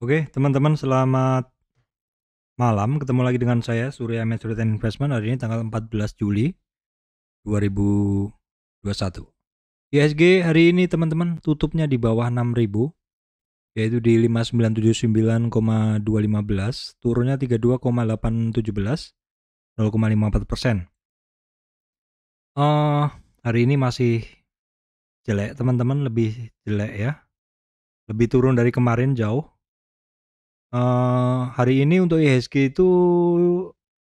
Oke, teman-teman, selamat malam. Ketemu lagi dengan saya Surya Medsud Investment. Hari ini tanggal 14 Juli 2021. IHSG hari ini teman-teman tutupnya di bawah 6.000, yaitu di 5979,215, turunnya 32,817, 0,54%. Hari ini masih jelek teman-teman, lebih jelek ya. Lebih turun dari kemarin jauh. Hari ini untuk IHSG itu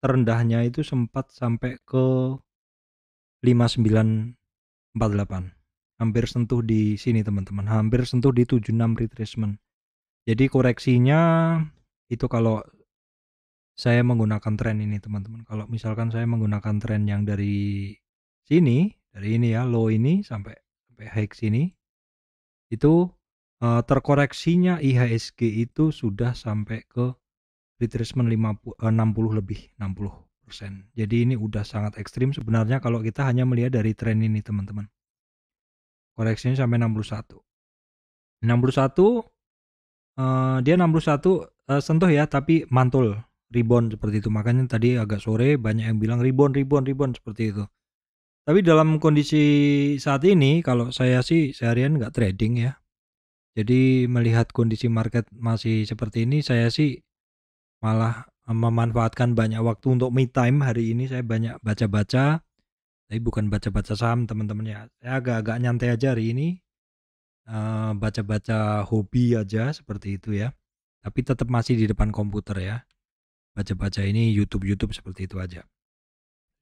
terendahnya itu sempat sampai ke 5948. Hampir sentuh di sini teman-teman, hampir sentuh di 76 retracement. Jadi koreksinya itu kalau saya menggunakan tren ini teman-teman. Kalau misalkan saya menggunakan tren yang dari sini, dari ini ya, low ini sampai high sini, itu terkoreksinya IHSG itu sudah sampai ke retracement 60 lebih, 60%. Jadi ini udah sangat ekstrim sebenarnya kalau kita hanya melihat dari tren ini teman-teman. Koreksinya sampai 61. 61 dia 61 sentuh ya, tapi mantul rebound seperti itu. Makanya tadi agak sore banyak yang bilang rebound seperti itu. Tapi dalam kondisi saat ini kalau saya sih seharian nggak trading ya. Jadi melihat kondisi market masih seperti ini, saya sih malah memanfaatkan banyak waktu untuk me time. Hari ini saya banyak baca-baca, tapi bukan baca-baca saham teman-teman ya. Saya agak-agak nyantai aja hari ini, baca-baca hobi aja seperti itu ya. Tapi tetap masih di depan komputer ya. Baca-baca ini YouTube seperti itu aja.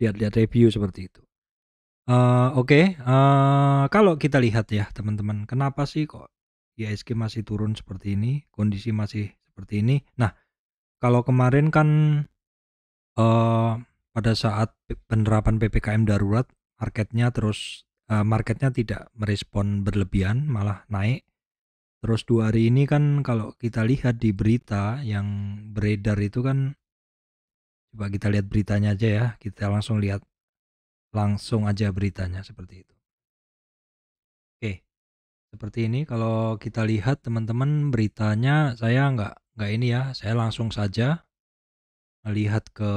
Lihat-lihat review seperti itu. Oke. Kalau kita lihat ya teman-teman, kenapa sih kok IHSG masih turun seperti ini, kondisi masih seperti ini. Nah, kalau kemarin kan pada saat penerapan PPKM darurat, marketnya tidak merespon berlebihan, malah naik. Terus 2 hari ini kan kalau kita lihat di berita yang beredar itu kan, coba kita lihat beritanya aja ya, kita langsung lihat langsung aja beritanya seperti itu. Oke, seperti ini kalau kita lihat teman-teman beritanya, saya nggak ini ya, saya langsung saja melihat ke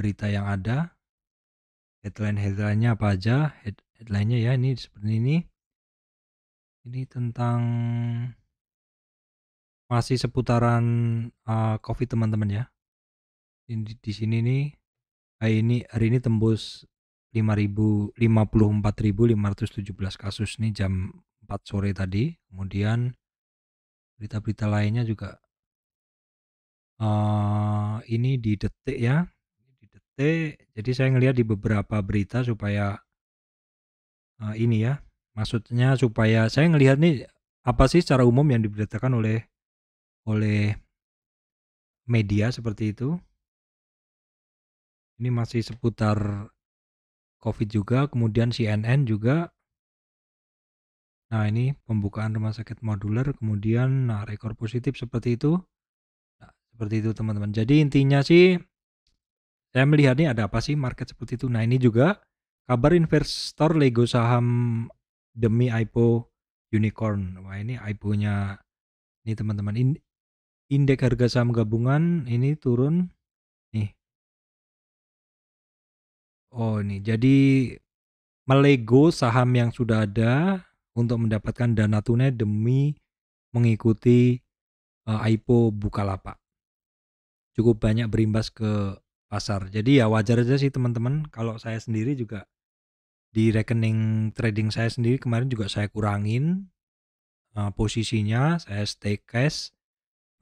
berita yang ada. Headline-nya apa aja? Headline-nya ya ini seperti ini. Ini tentang masih seputaran COVID teman-teman ya. Di sini nih hari ini tembus 54.517 kasus nih jam 4 sore tadi. Kemudian berita-berita lainnya juga ini di detik ya. Di detik. Jadi saya ngelihat di beberapa berita supaya ini ya. Maksudnya supaya saya ngelihat nih apa sih secara umum yang diberitakan oleh media seperti itu. Ini masih seputar COVID juga, kemudian CNN juga. Nah, ini pembukaan rumah sakit modular, kemudian rekor positif seperti itu. Nah, seperti itu teman-teman. Jadi intinya sih saya melihat nih ada apa sih market seperti itu. Nah, ini juga kabar investor Lego saham demi IPO unicorn. Wah, ini IPO-nya ini teman-teman. Indeks harga saham gabungan ini turun nih. Oh, ini jadi melego saham yang sudah ada untuk mendapatkan dana tunai demi mengikuti IPO Bukalapak. Cukup banyak berimbas ke pasar. Jadi ya wajar aja sih teman-teman. Kalau saya sendiri juga di rekening trading saya sendiri kemarin juga saya kurangin posisinya, saya stay cash.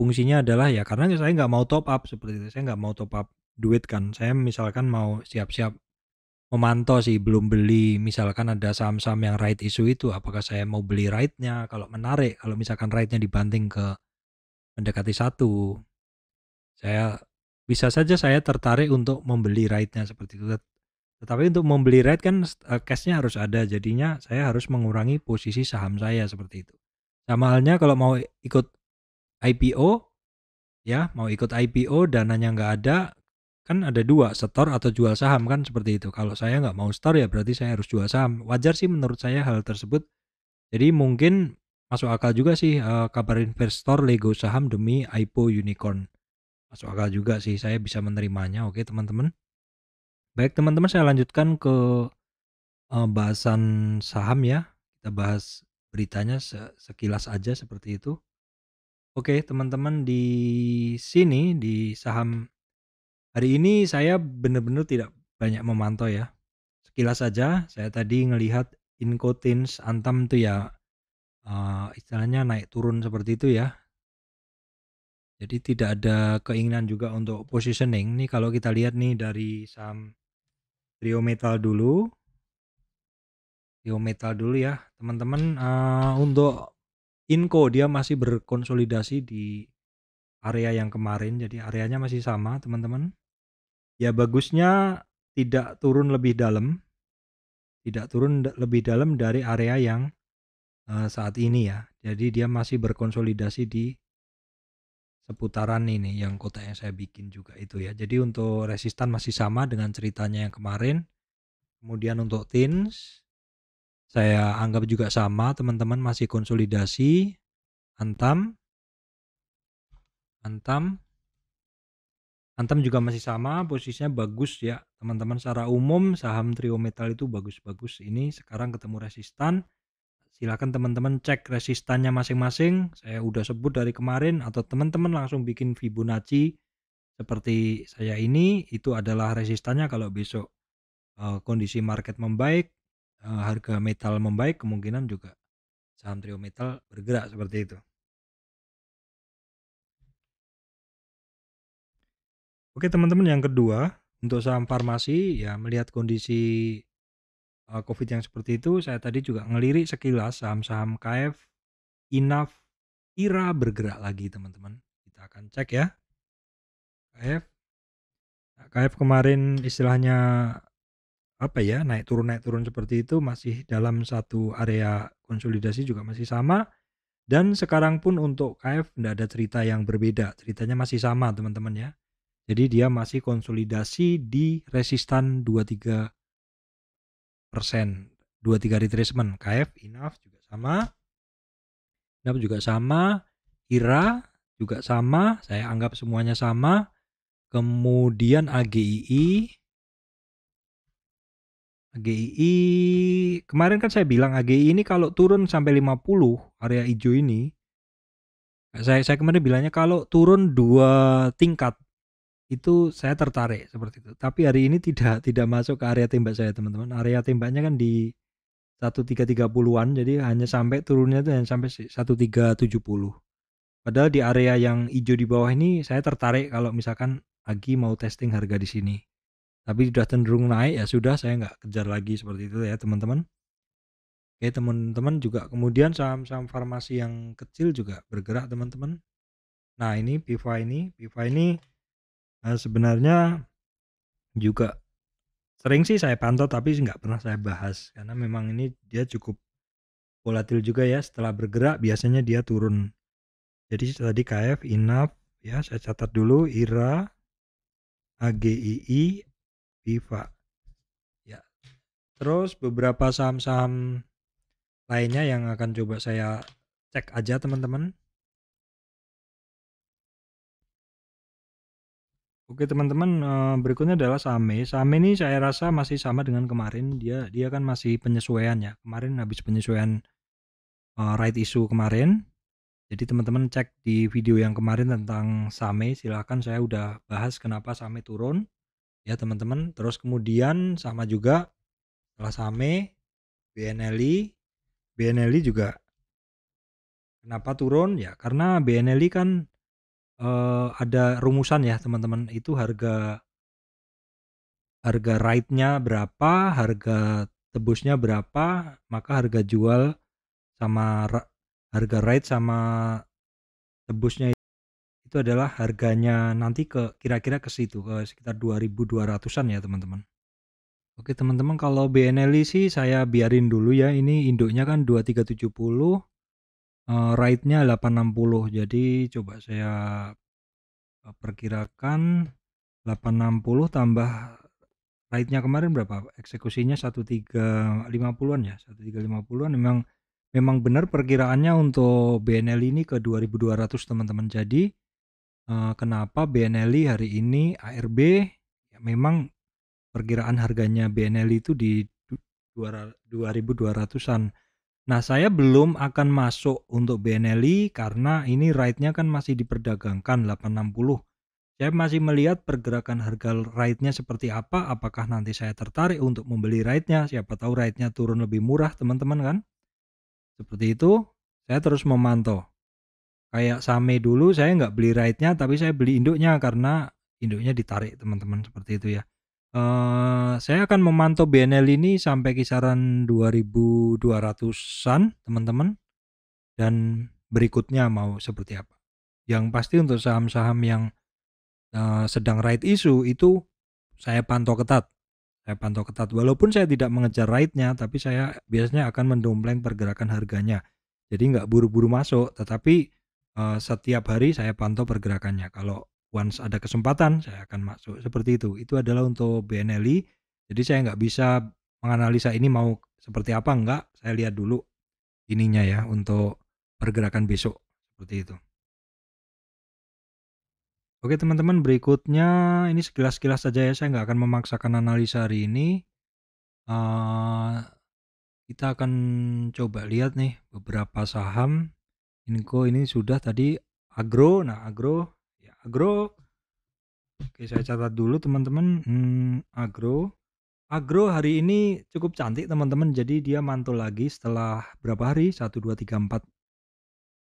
Fungsinya adalah ya karena saya nggak mau top up seperti itu. Saya nggak mau top up duit kan. Saya misalkan mau siap-siap memantau sih, belum beli. Misalkan ada saham-saham yang right issue itu, apakah saya mau beli right-nya kalau menarik. Kalau misalkan right-nya dibanting ke mendekati 1, saya bisa saja saya tertarik untuk membeli right-nya seperti itu. Tetapi untuk membeli right kan cash-nya harus ada, jadinya saya harus mengurangi posisi saham saya seperti itu. Sama halnya kalau mau ikut IPO ya, mau ikut IPO dananya nggak ada, kan ada dua, setor atau jual saham kan seperti itu. Kalau saya nggak mau setor ya berarti saya harus jual saham. Wajar sih menurut saya hal tersebut. Jadi mungkin masuk akal juga sih, kabar investor Lego saham demi IPO unicorn. Masuk akal juga sih, saya bisa menerimanya. Oke teman-teman. Baik teman-teman, saya lanjutkan ke bahasan saham ya. Kita bahas beritanya sekilas aja seperti itu. Oke teman-teman, di sini di saham hari ini saya benar-benar tidak banyak memantau ya. Sekilas saja saya tadi ngelihat Incotins Antam tuh ya, istilahnya naik turun seperti itu ya. Jadi tidak ada keinginan juga untuk positioning. Nih kalau kita lihat nih dari saham Trio Metal dulu. Trio Metal dulu ya teman-teman, untuk Inco dia masih berkonsolidasi di area yang kemarin, jadi areanya masih sama teman-teman. Ya bagusnya tidak turun lebih dalam, dari area yang saat ini ya. Jadi dia masih berkonsolidasi di seputaran ini yang kotak yang saya bikin juga itu ya. Jadi untuk resistan masih sama dengan ceritanya yang kemarin. Kemudian untuk tins saya anggap juga sama teman-teman, masih konsolidasi. Antam juga masih sama, posisinya bagus ya teman-teman. Secara umum saham Trio Metal itu bagus-bagus. Ini sekarang ketemu resistan. Silakan teman-teman cek resistannya masing-masing. Saya udah sebut dari kemarin, atau teman-teman langsung bikin Fibonacci seperti saya ini. Itu adalah resistannya. Kalau besok kondisi market membaik, harga metal membaik, kemungkinan juga saham Trio Metal bergerak seperti itu. Oke teman-teman, yang kedua untuk saham farmasi ya, melihat kondisi COVID yang seperti itu, saya tadi juga ngelirik sekilas saham-saham KF, Inaf, IRA bergerak lagi teman-teman. Kita akan cek ya. KF kemarin istilahnya apa ya, naik turun seperti itu, masih dalam satu area konsolidasi juga masih sama. Dan sekarang pun untuk KF tidak ada cerita yang berbeda, ceritanya masih sama teman-teman ya. Jadi dia masih konsolidasi di resistan 23%, 23 retracement. KF, Inaf juga sama, IRA juga sama, saya anggap semuanya sama. Kemudian AGII kemarin kan saya bilang AGII ini kalau turun sampai 50 area hijau ini, saya kemarin bilangnya kalau turun 2 tingkat itu saya tertarik seperti itu. Tapi hari ini tidak masuk ke area tembak saya teman-teman. Area tembaknya kan di 1330-an, jadi hanya sampai turunnya itu hanya sampai 1370. Padahal di area yang hijau di bawah ini saya tertarik kalau misalkan Agi mau testing harga di sini. Tapi sudah cenderung naik, ya sudah, saya nggak kejar lagi seperti itu ya teman-teman. Oke teman-teman, juga kemudian saham-saham farmasi yang kecil juga bergerak teman-teman. Nah ini PIVA ini sebenarnya juga sering sih saya pantau, tapi nggak pernah saya bahas karena memang ini dia cukup volatil juga ya. Setelah bergerak biasanya dia turun. Jadi tadi KF, Inaf ya, saya catat dulu, IRA, AGII, PIVA ya. Terus beberapa saham-saham lainnya yang akan coba saya cek aja teman-teman. Oke teman-teman, berikutnya adalah SAME. SAME ini saya rasa masih sama dengan kemarin. Dia kan masih penyesuaian ya. Kemarin habis penyesuaian right issue kemarin. Jadi teman-teman cek di video yang kemarin tentang SAME, silahkan, saya udah bahas kenapa SAME turun ya teman-teman. Terus kemudian sama juga setelah SAME, BNLI juga kenapa turun ya, karena BNLI kan ada rumusan ya teman-teman. Itu harga right-nya berapa, harga tebusnya berapa, maka harga jual sama harga right sama tebusnya itu adalah harganya nanti kira-kira ke situ, ke sekitar 2.200-an ya teman-teman. Oke teman-teman, kalau BNLI sih saya biarin dulu ya. Ini induknya kan 2370, right-nya 860. Jadi coba saya perkirakan 860 tambah right-nya kemarin berapa? Eksekusinya 1350-an ya. 1350-an memang memang benar perkiraannya untuk BNLI ini ke 2.200 teman-teman. Jadi kenapa BNLI hari ini ARB ya memang perkiraan harganya BNLI itu di 2.200-an. Nah, saya belum akan masuk untuk BNLI karena ini rate-nya kan masih diperdagangkan 860. Saya masih melihat pergerakan harga rate-nya seperti apa, apakah nanti saya tertarik untuk membeli rate-nya, siapa tahu rate-nya turun lebih murah teman-teman kan. Seperti itu, saya terus memantau. Kayak Same dulu saya nggak beli rate-nya tapi saya beli induknya karena induknya ditarik teman-teman, seperti itu ya. Saya akan memantau BNL ini sampai kisaran 2.200-an teman-teman, dan berikutnya mau seperti apa. Yang pasti untuk saham-saham yang sedang right issue itu saya pantau ketat. Walaupun saya tidak mengejar rate-nya, tapi saya biasanya akan mendompleng pergerakan harganya. Jadi nggak buru-buru masuk, tetapi setiap hari saya pantau pergerakannya. Kalau once ada kesempatan, saya akan masuk. Seperti itu. Itu adalah untuk BNLI. Jadi saya nggak bisa menganalisa ini mau seperti apa, enggak. Saya lihat dulu ininya ya untuk pergerakan besok. Seperti itu. Oke teman-teman, berikutnya ini sekilas-sekilas saja ya. Saya nggak akan memaksakan analisa hari ini. Kita akan coba lihat nih beberapa saham. Ini sudah tadi agro. Nah, agro ya, agro. Oke, saya catat dulu teman-teman. Agro hari ini cukup cantik teman-teman. Jadi dia mantul lagi setelah berapa hari? 1 2 3 4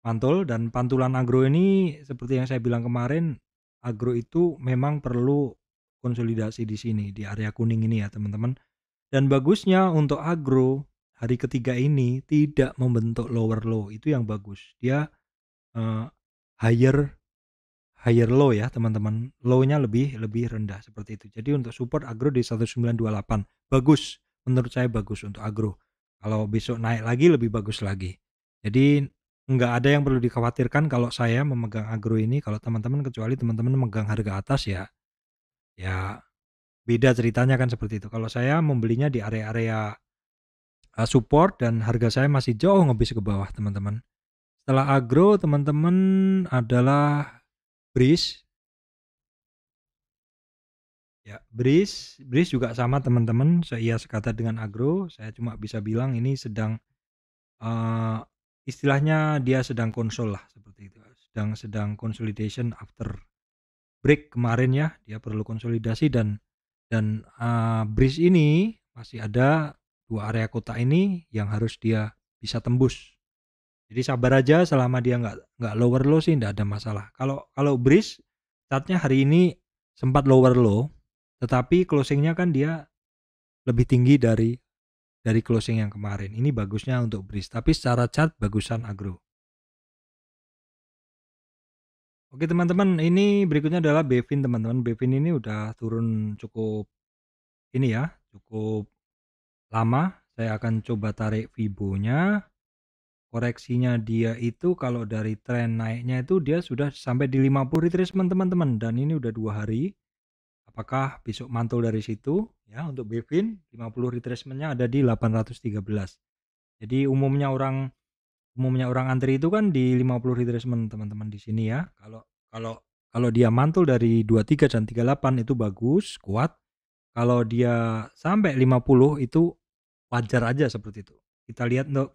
mantul, dan pantulan agro ini seperti yang saya bilang kemarin, agro itu memang perlu konsolidasi di sini di area kuning ini ya teman-teman. Dan bagusnya untuk agro hari ketiga ini tidak membentuk lower low, itu yang bagus. Dia higher low ya teman-teman, low-nya lebih rendah seperti itu. Jadi untuk support agro di 1928 bagus, menurut saya bagus untuk agro. Kalau besok naik lagi lebih bagus lagi. Jadi nggak ada yang perlu dikhawatirkan kalau saya memegang agro ini. Kalau teman-teman, kecuali teman-teman memegang harga atas ya beda ceritanya kan seperti itu. Kalau saya membelinya di area-area support dan harga saya masih jauh ngebis ke bawah teman-teman. Setelah agro teman-teman adalah Breeze. Ya, Breeze juga sama teman-teman, saya sekata dengan agro. Saya cuma bisa bilang ini sedang istilahnya dia sedang konsol lah seperti itu. Sedang consolidation after break kemarin ya, dia perlu konsolidasi dan Breeze ini masih ada dua area kotak ini yang harus dia bisa tembus. Jadi sabar aja, selama dia nggak lower low sih nggak ada masalah. Kalau Breeze chartnya hari ini sempat lower low, tetapi closingnya kan dia lebih tinggi dari closing yang kemarin. Ini bagusnya untuk Breeze, tapi secara chart bagusan agro. Oke teman-teman, ini berikutnya adalah Bevin teman-teman. Bevin ini udah turun cukup ini ya, cukup lama. Saya akan coba tarik Fibo-nya. Koreksinya dia itu kalau dari tren naiknya itu dia sudah sampai di 50 retracement teman-teman, dan ini udah 2 hari. Apakah besok mantul dari situ ya? Untuk Bevin 50 retracementnya ada di 813. Jadi umumnya orang antri itu kan di 50 retracement teman-teman di sini ya. Kalau dia mantul dari 23 dan 38 itu bagus, kuat. Kalau dia sampai 50 itu wajar aja seperti itu. Kita lihat untuk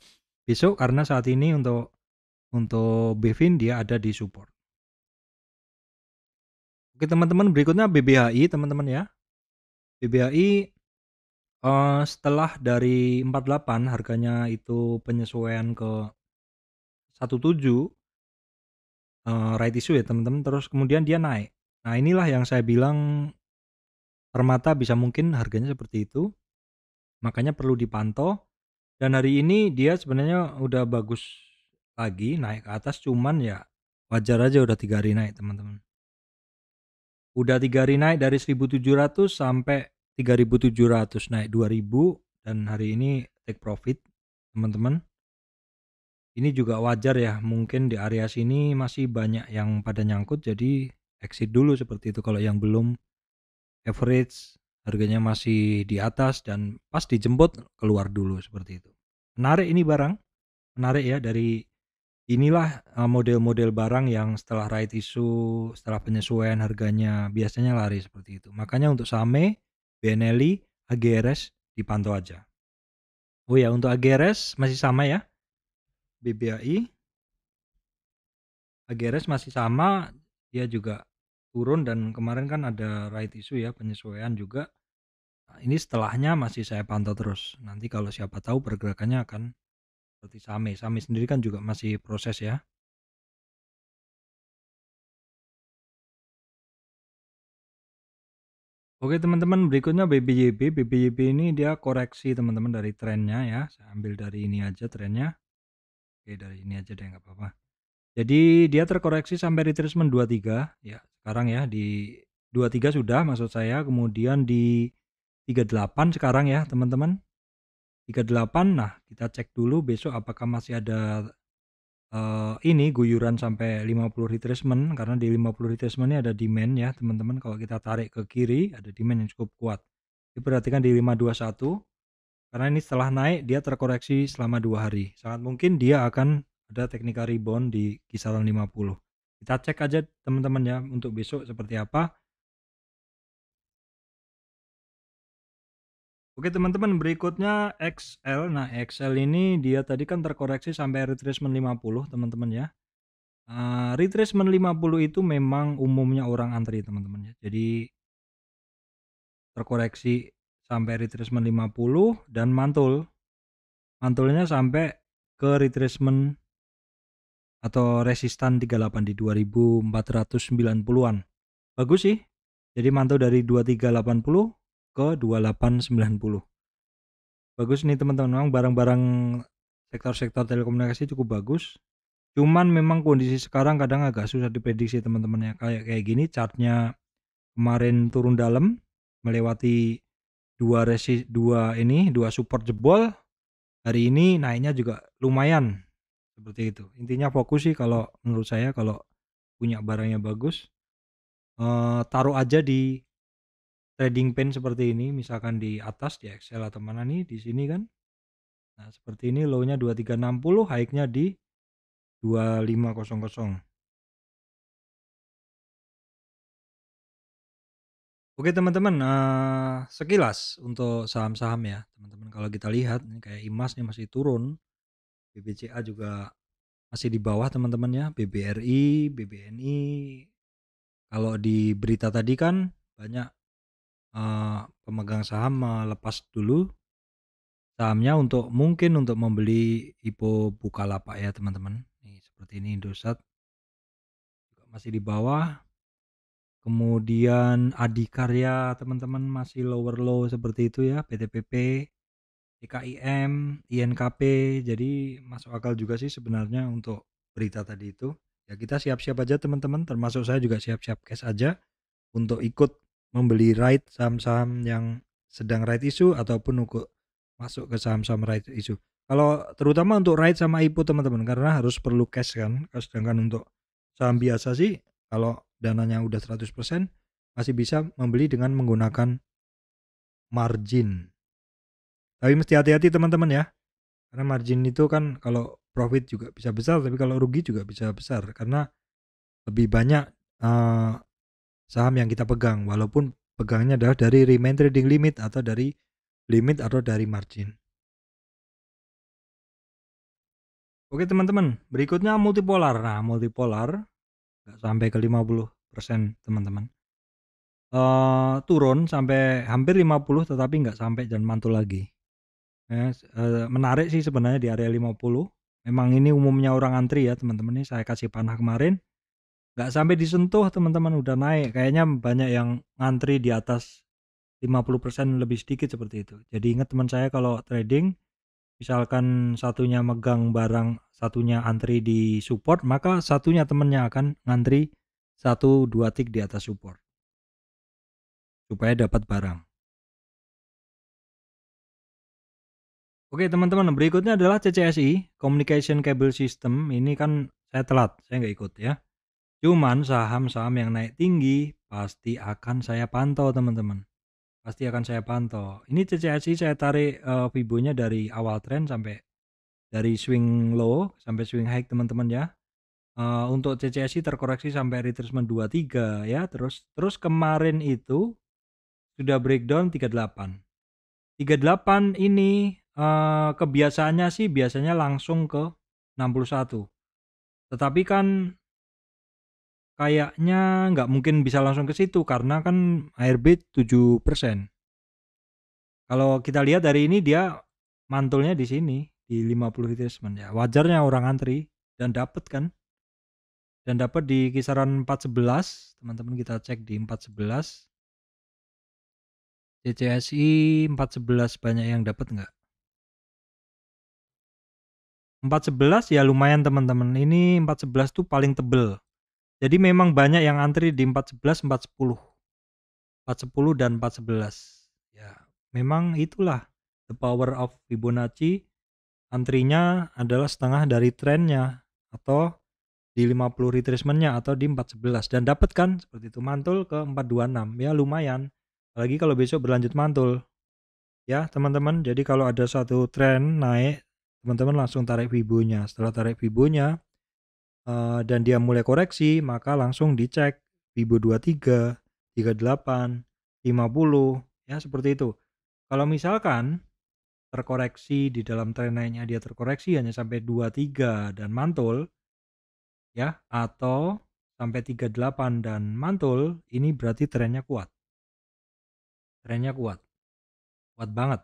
besok, karena saat ini untuk Bevin dia ada di support. Oke teman-teman, berikutnya BBHI teman-teman ya. BBHI setelah dari 48 harganya itu penyesuaian ke 17 right issue ya teman-teman, terus kemudian dia naik. Nah inilah yang saya bilang Permata bisa mungkin harganya seperti itu, makanya perlu dipantau. Dan hari ini dia sebenarnya udah bagus lagi naik ke atas, cuman ya wajar aja udah 3 hari naik teman-teman. Udah 3 hari naik dari 1.700 sampai 3.700, naik 2.000, dan hari ini take profit teman-teman. Ini juga wajar ya, mungkin di area sini masih banyak yang pada nyangkut, jadi exit dulu seperti itu. Kalau yang belum, average harganya masih di atas dan pas dijemput keluar dulu seperti itu. Menarik ini barang. menarik ya, dari inilah model-model barang yang setelah right issue, setelah penyesuaian harganya biasanya lari seperti itu. Makanya untuk SAME, BNLI, AGRS dipantau aja. Oh ya, untuk AGRS masih sama ya. BBAI, AGRS masih sama, dia juga turun dan kemarin kan ada right issue ya, penyesuaian juga. Nah, ini setelahnya masih saya pantau terus. Nanti kalau siapa tahu pergerakannya akan seperti SAME. SAME sendiri kan juga masih proses ya. Oke teman-teman, berikutnya BBYB. BBYB ini dia koreksi teman-teman dari trennya ya. Saya ambil dari ini aja trennya. Oke, dari ini aja deh, nggak apa-apa. Jadi dia terkoreksi sampai retracement 23 ya. Sekarang ya di 23 sudah maksud saya. Kemudian di 38 sekarang ya teman-teman. 38. Nah, kita cek dulu besok apakah masih ada ini guyuran sampai 50 retracement, karena di 50 retracement ini ada demand ya teman-teman. Kalau kita tarik ke kiri ada demand yang cukup kuat. Diperhatikan di 521, karena ini setelah naik dia terkoreksi selama 2 hari. Sangat mungkin dia akan ada technical rebound di kisaran 50. Kita cek aja teman-teman ya untuk besok seperti apa. Oke teman-teman, berikutnya XL. Nah, XL ini dia tadi kan terkoreksi sampai retracement 50 teman-teman ya. Retracement 50 itu memang umumnya orang antri teman-teman ya. Jadi terkoreksi sampai retracement 50 dan mantulnya sampai ke retracement atau resistan 38 di 2490-an. Bagus sih. Jadi mantul dari 2380 ke 2890. Bagus nih teman-teman, memang barang-barang sektor-sektor telekomunikasi cukup bagus. Cuman memang kondisi sekarang kadang agak susah diprediksi teman-teman ya. Kayak gini chartnya kemarin turun dalam melewati dua support jebol. Hari ini naiknya juga lumayan seperti itu. Intinya fokus sih kalau menurut saya, kalau punya barangnya bagus, taruh aja di trading pen seperti ini, misalkan di atas di Excel atau mana nih di sini kan. Nah, seperti ini low-nya 2360, high-nya di 2500. Oke teman-teman, sekilas untuk saham-saham ya teman-teman. Kalau kita lihat ini kayak IMAS nih masih turun, BBCA juga masih di bawah teman-teman ya, BBRI, BBNI. Kalau di berita tadi kan banyak pemegang saham melepas dulu sahamnya untuk mungkin untuk membeli IPO Bukalapak ya teman-teman. Nih seperti ini, Indosat juga masih di bawah. Kemudian Adikarya teman-teman masih lower low seperti itu ya, PTPP, DKIM, INKP. Jadi masuk akal juga sih sebenarnya untuk berita tadi itu. Ya kita siap-siap aja teman-teman, termasuk saya juga siap-siap cash aja untuk ikut membeli right saham-saham yang sedang right issue ataupun untuk masuk ke saham-saham right issue. Kalau terutama untuk right sama IPO teman-teman, karena harus perlu cash kan. Sedangkan untuk saham biasa sih kalau dananya udah 100% masih bisa membeli dengan menggunakan margin. Tapi mesti hati-hati teman-teman ya. Karena margin itu kan kalau profit juga bisa besar, tapi kalau rugi juga bisa besar karena lebih banyak saham yang kita pegang, walaupun pegangnya adalah dari remain trading limit atau dari limit atau dari margin. Oke teman-teman, berikutnya multipolar. Nah, multipolar nggak sampai ke 50% teman-teman. Turun sampai hampir 50 tetapi nggak sampai dan mantul lagi. Menarik sih sebenarnya di area 50. Memang ini umumnya orang antri ya teman-teman. Ini saya kasih panah kemarin. Nggak sampai disentuh teman-teman udah naik. Kayaknya banyak yang ngantri di atas 50% lebih sedikit seperti itu. Jadi ingat teman saya kalau trading, misalkan satunya megang barang, satunya antri di support, maka satunya temennya akan ngantri 1-2 tick di atas support supaya dapat barang. Oke teman-teman, berikutnya adalah CCSI, Communication Cable System. Ini kan saya telat, saya nggak ikut ya. Cuman saham-saham yang naik tinggi pasti akan saya pantau teman-teman. Pasti akan saya pantau. Ini CCSI saya tarik Fibonya dari awal tren sampai dari swing low sampai swing high teman-teman ya. Untuk CCSI terkoreksi sampai retracement 23 ya, terus kemarin itu sudah breakdown 38. 38 ini kebiasaannya sih biasanya langsung ke 61. Tetapi kan kayaknya nggak mungkin bisa langsung ke situ karena kan ARB 7%. Kalau kita lihat dari ini dia mantulnya di sini di 50 retracement ya. Wajarnya orang antri dan dapat kan. Dan dapat di kisaran 411. Teman-teman kita cek di 411. CCSI 411 banyak yang dapat nggak? 411 ya lumayan teman-teman. Ini 411 tuh paling tebel. Jadi memang banyak yang antri di 411, 410. 410 dan 411. Ya, memang itulah the power of Fibonacci. Antrinya adalah setengah dari trennya atau di 50 retracement-nya atau di 411 dan dapat kan seperti itu mantul ke 426 ya lumayan. Apalagi kalau besok berlanjut mantul. Ya, teman-teman. Jadi kalau ada satu tren naik, teman-teman langsung tarik Fibo-nya. Setelah tarik Fibo-nya dan dia mulai koreksi, maka langsung dicek Fibo 23, 38, 50 ya seperti itu. Kalau misalkan terkoreksi di dalam tren naiknya dia terkoreksi hanya sampai 23 dan mantul ya atau sampai 38 dan mantul, ini berarti trennya kuat. Trennya kuat. Kuat banget.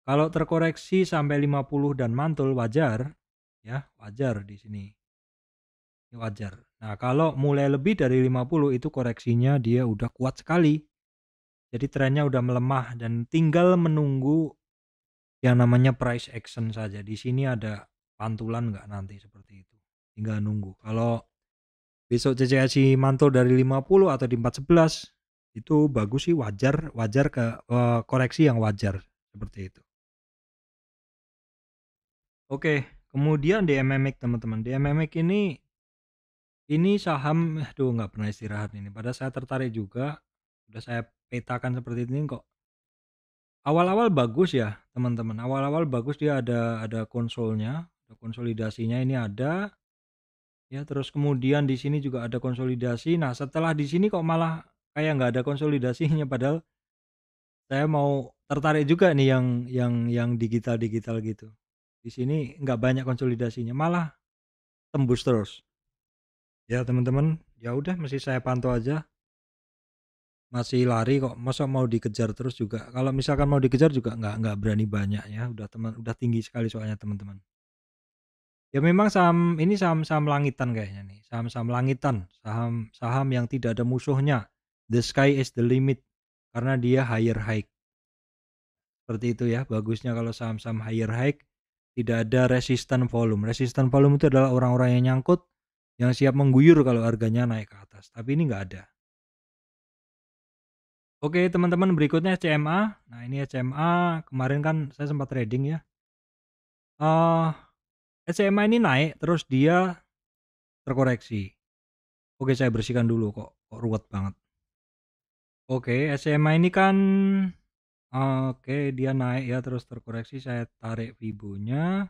Kalau terkoreksi sampai 50 dan mantul wajar ya, wajar di sini. Ini wajar. Nah, kalau mulai lebih dari 50 itu koreksinya dia udah kuat sekali. Jadi trennya udah melemah dan tinggal menunggu yang namanya price action saja. Di sini ada pantulan nggak nanti seperti itu. Tinggal nunggu. Kalau besok CCSI mantul dari 50 atau di 411 itu bagus sih, wajar ke koreksi yang wajar seperti itu. Oke, kemudian DMMX teman-teman. DMMX ini saham aduh nggak pernah istirahat ini. Padahal saya tertarik juga. Udah saya petakan seperti ini kok. Awal-awal bagus ya, teman-teman. Awal-awal bagus, dia ada konsolnya, ada konsolidasinya ini ada. Ya, terus kemudian di sini juga ada konsolidasi. Nah, setelah di sini kok malah kayak nggak ada konsolidasinya padahal saya mau tertarik juga nih yang digital gitu. Di sini nggak banyak konsolidasinya, malah tembus terus. Ya teman-teman, ya udah masih saya pantau aja. Masih lari kok, masa mau dikejar terus juga. Kalau misalkan mau dikejar juga nggak berani banyak ya. Udah tinggi sekali soalnya teman-teman. Ya memang saham ini saham-saham langitan kayaknya nih. Saham-saham langitan, saham yang tidak ada musuhnya. The sky is the limit karena dia higher high. Seperti itu ya, bagusnya kalau saham-saham higher high tidak ada resistan volume. Resistan volume itu adalah orang-orang yang nyangkut yang siap mengguyur kalau harganya naik ke atas. Tapi ini nggak ada. Oke teman-teman, berikutnya CMA. Nah ini CMA kemarin kan saya sempat trading ya. CMA ini naik terus dia terkoreksi. Oke, saya bersihkan dulu kok ruwet banget. Oke, SMA ini kan oke dia naik ya terus terkoreksi, saya tarik Fibonya.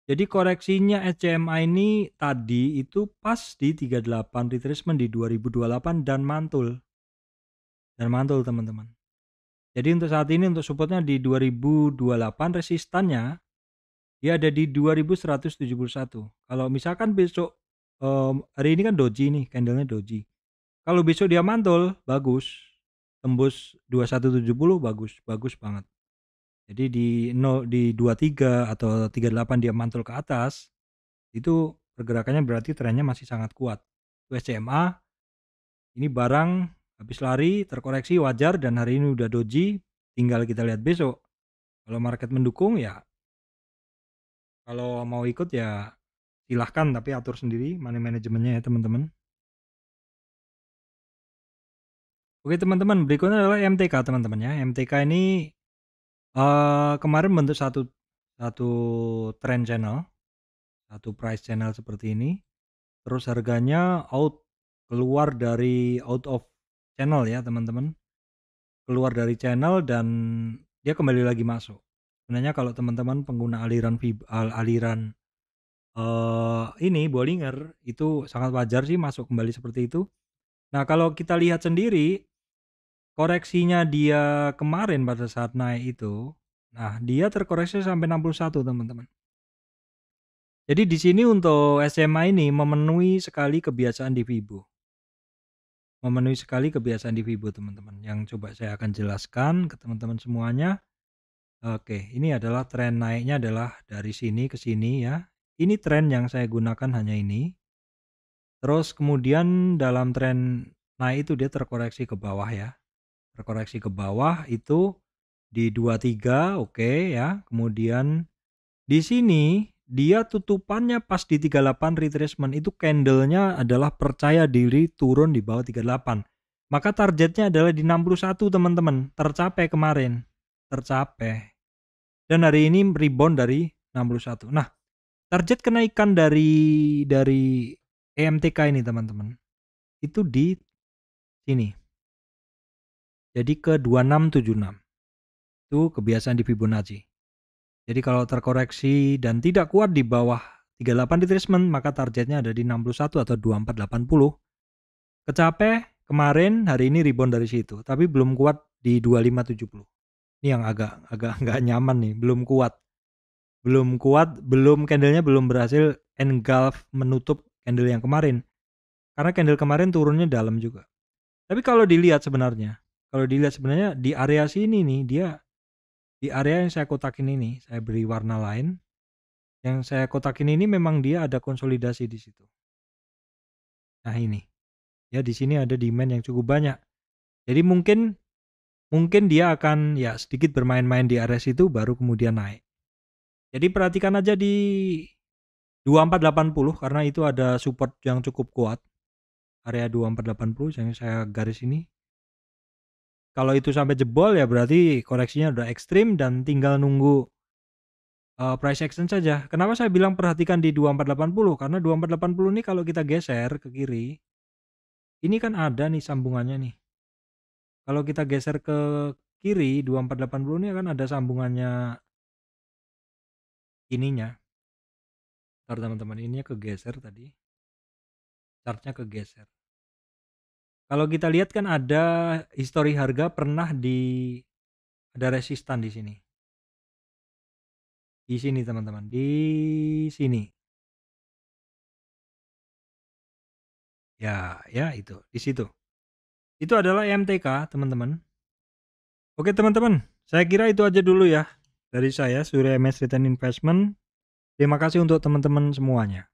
Jadi koreksinya SCMA ini tadi itu pas di 38 retracement di 2028 dan mantul. Dan mantul teman-teman. Jadi untuk saat ini untuk supportnya di 2028, resistannya dia ada di 2171. Kalau misalkan besok hari ini kan doji nih, candlenya doji. Kalau besok dia mantul, bagus. Tembus 2170 bagus banget. Jadi di 23 atau 38 dia mantul ke atas, itu pergerakannya berarti trennya masih sangat kuat. SCMA ini barang habis lari, terkoreksi wajar dan hari ini udah doji, tinggal kita lihat besok. Kalau market mendukung ya, kalau mau ikut ya silahkan tapi atur sendiri money manajemennya ya teman-teman. Oke teman-teman, berikutnya adalah MTK teman-teman ya. MTK ini kemarin bentuk satu trend channel, satu price channel seperti ini. Terus harganya keluar dari out of channel ya teman-teman. Keluar dari channel dan dia kembali lagi masuk. Sebenarnya kalau teman-teman pengguna aliran ini Bollinger itu sangat wajar sih masuk kembali seperti itu. Nah, kalau kita lihat sendiri koreksinya dia kemarin pada saat naik itu, nah dia terkoreksi sampai 61 teman-teman. Jadi di sini untuk SMA ini memenuhi sekali kebiasaan di Fibo. Memenuhi sekali kebiasaan di Fibo teman-teman. Yang coba saya akan jelaskan ke teman-teman semuanya. Oke, ini adalah tren naiknya adalah dari sini ke sini ya. Ini tren yang saya gunakan hanya ini. Terus kemudian dalam tren naik itu dia terkoreksi ke bawah ya. Terkoreksi ke bawah itu di 23, oke ya. Kemudian di sini dia tutupannya pas di 38 retracement, itu candlenya adalah percaya diri turun di bawah 38. Maka targetnya adalah di 61 teman-teman. Tercapai kemarin. Tercapai. Dan hari ini rebound dari 61. Nah, target kenaikan dari EMTK ini teman-teman itu di sini. Jadi ke 2676. Itu kebiasaan di Fibonacci. Jadi kalau terkoreksi dan tidak kuat di bawah 38 retracement, maka targetnya ada di 61 atau 2480. Kecapai kemarin, hari ini rebound dari situ, tapi belum kuat di 2570. Ini yang agak nggak nyaman nih, belum kuat, belum candlenya belum berhasil engulf menutup candle yang kemarin. Karena candle kemarin turunnya dalam juga. Tapi kalau dilihat sebenarnya di area sini nih, dia di area yang saya kotakin ini, saya beri warna lain. Yang saya kotakin ini memang dia ada konsolidasi di situ. Nah ini, ya di sini ada demand yang cukup banyak. Jadi mungkin dia akan ya sedikit bermain-main di area situ baru kemudian naik. Jadi perhatikan aja di 2480 karena itu ada support yang cukup kuat. Area 2480 yang saya garis ini. Kalau itu sampai jebol ya berarti koreksinya udah ekstrim dan tinggal nunggu price action saja. Kenapa saya bilang perhatikan di 2480? Karena 2480 ini kalau kita geser ke kiri, ini kan ada nih sambungannya nih. Kalau kita geser ke kiri 2480 ini kan ada sambungannya ininya. Ntar teman-teman, ininya kegeser tadi. Chartnya kegeser. Kalau kita lihat kan ada histori harga pernah ada resistan di sini. Di sini teman-teman, di sini. Ya itu, di situ. Itu adalah EMTK, teman-teman. Oke, teman-teman. Saya kira itu aja dulu ya dari saya, Surya MS Return Investment. Terima kasih untuk teman-teman semuanya.